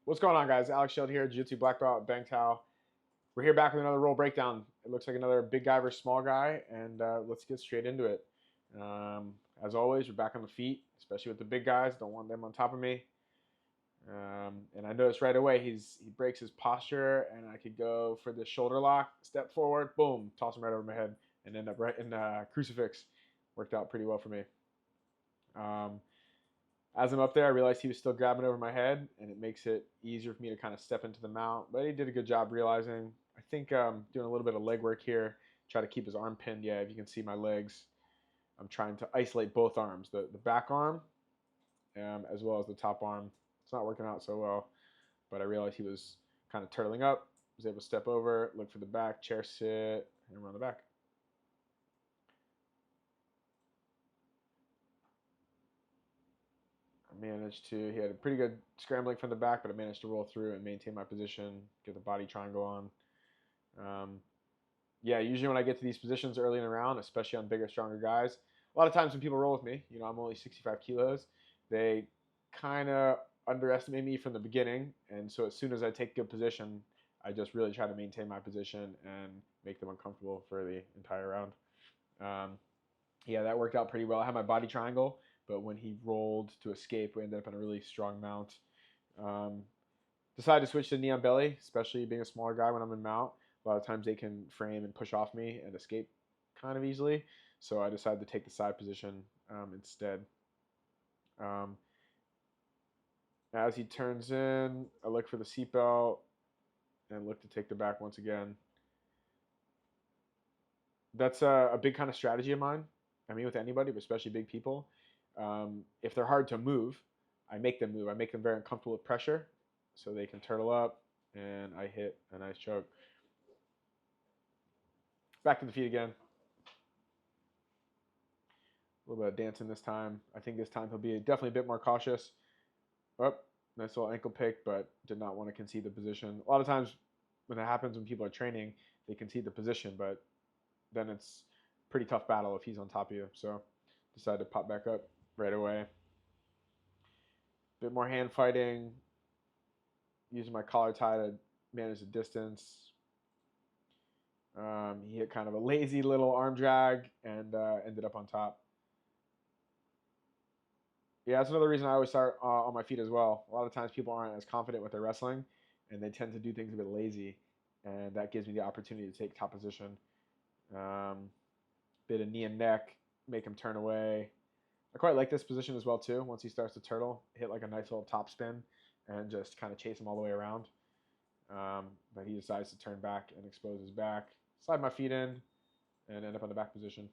What's going on, guys? Alex Schild here, Jiu Jitsu black belt at Bangtao. We're here back with another roll breakdown. It looks like another big guy versus small guy, and let's get straight into it. As always, we're back on the feet, especially with the big guys. Don't want them on top of me. And I noticed right away he breaks his posture, and I could go for the shoulder lock, step forward, boom, toss him right over my head, and end up right in crucifix. Worked out pretty well for me. As I'm up there, I realized he was still grabbing over my head, and it makes it easier for me to kind of step into the mount. But he did a good job realizing. I think doing a little bit of leg work here, try to keep his arm pinned. Yeah, if you can see my legs, I'm trying to isolate both arms, the back arm as well as the top arm. It's not working out so well, but I realized he was kind of turtling up. Was able to step over, look for the back, chair sit, and run the back. He had a pretty good scrambling from the back, but I managed to roll through and maintain my position, get the body triangle on. Yeah, usually when I get to these positions early in the round, especially on bigger, stronger guys, a lot of times when people roll with me, I'm only 65 kilos, they kind of underestimate me from the beginning. And so as soon as I take good position, I just really try to maintain my position and make them uncomfortable for the entire round. Yeah, that worked out pretty well. I had my body triangle, but when he rolled to escape, we ended up in a really strong mount. Decided to switch to knee on belly, especially being a smaller guy when I'm in mount. A lot of times they can frame and push off me and escape kind of easily. So I decided to take the side position instead. As he turns in, I look for the seatbelt and look to take the back once again. That's a big kind of strategy of mine. I mean, with anybody, but especially big people. If they're hard to move, I make them move. I make them very uncomfortable with pressure so they can turtle up, and I hit a nice choke. Back to the feet again. A little bit of dancing this time. I think this time he'll be definitely a bit more cautious. Oh, nice little ankle pick, but did not want to concede the position. A lot of times when that happens when people are training, they concede the position, but then it's a pretty tough battle if he's on top of you. So decided to pop back up right away. Bit more hand fighting, using my collar tie to manage the distance. He hit kind of a lazy little arm drag and ended up on top. Yeah, that's another reason I always start on my feet as well. A lot of times people aren't as confident with their wrestling, and they tend to do things a bit lazy, and that gives me the opportunity to take top position. Bit of knee and neck, make him turn away. I quite like this position as well too. Once he starts to turtle, hit like a nice little top spin and just kind of chase him all the way around. But he decides to turn back and expose his back. Slide my feet in and end up on the back position.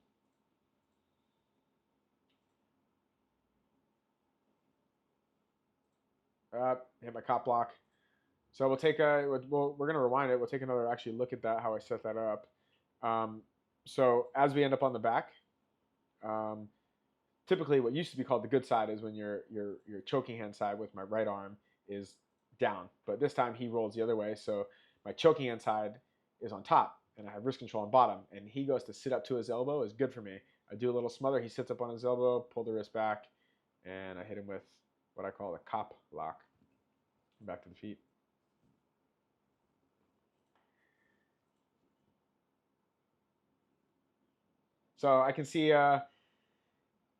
Hit my cop block. So we're going to rewind it. We'll take another actually look at that, how I set that up. So as we end up on the back, typically what used to be called the good side is when your choking hand side with my right arm is down. But this time he rolls the other way, so my choking hand side is on top, and I have wrist control on bottom, and he goes to sit up to his elbow is good for me. I do a little smother, he sits up on his elbow, pull the wrist back, and I hit him with what I call a cop lock. Back to the feet. So I can see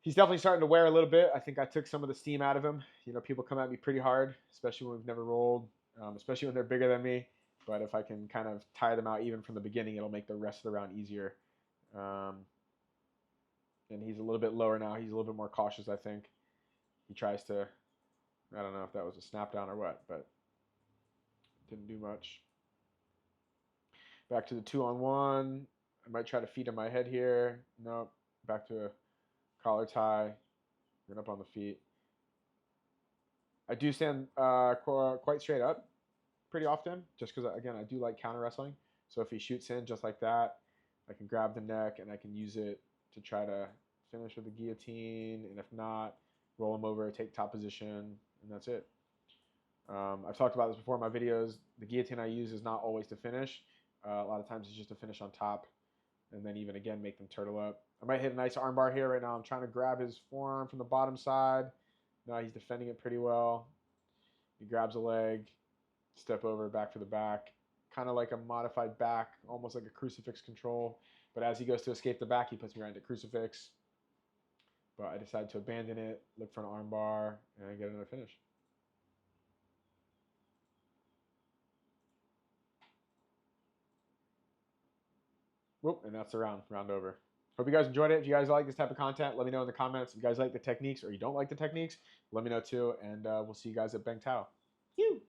he's definitely starting to wear a little bit. I think I took some of the steam out of him. People come at me pretty hard, especially when we've never rolled, especially when they're bigger than me. But if I can kind of tire them out even from the beginning, it'll make the rest of the round easier. And he's a little bit lower now. He's a little bit more cautious, I think. He tries to, I don't know if that was a snap down or what, but didn't do much. Back to the 2-on-1. I might try to feed him my head here. Nope. Back to a collar tie. Get up on the feet. I do stand quite straight up pretty often, just because, again, I do like counter wrestling. So if he shoots in just like that, I can grab the neck and I can use it to try to finish with the guillotine. And if not, roll him over, take top position, and that's it. I've talked about this before in my videos. The guillotine I use is not always to finish. A lot of times it's just to finish on top, and then even again make them turtle up. I might hit a nice armbar here right now. I'm trying to grab his forearm from the bottom side. No, he's defending it pretty well. He grabs a leg, step over, back for the back. Kind of like a modified back, almost like a crucifix control. But as he goes to escape the back, he puts me right into crucifix. But I decided to abandon it, look for an arm bar, and get another finish. Whoop, and that's the round over. Hope you guys enjoyed it. If you guys like this type of content, let me know in the comments. If you guys like the techniques or you don't like the techniques, let me know too. And we'll see you guys at Bangtao.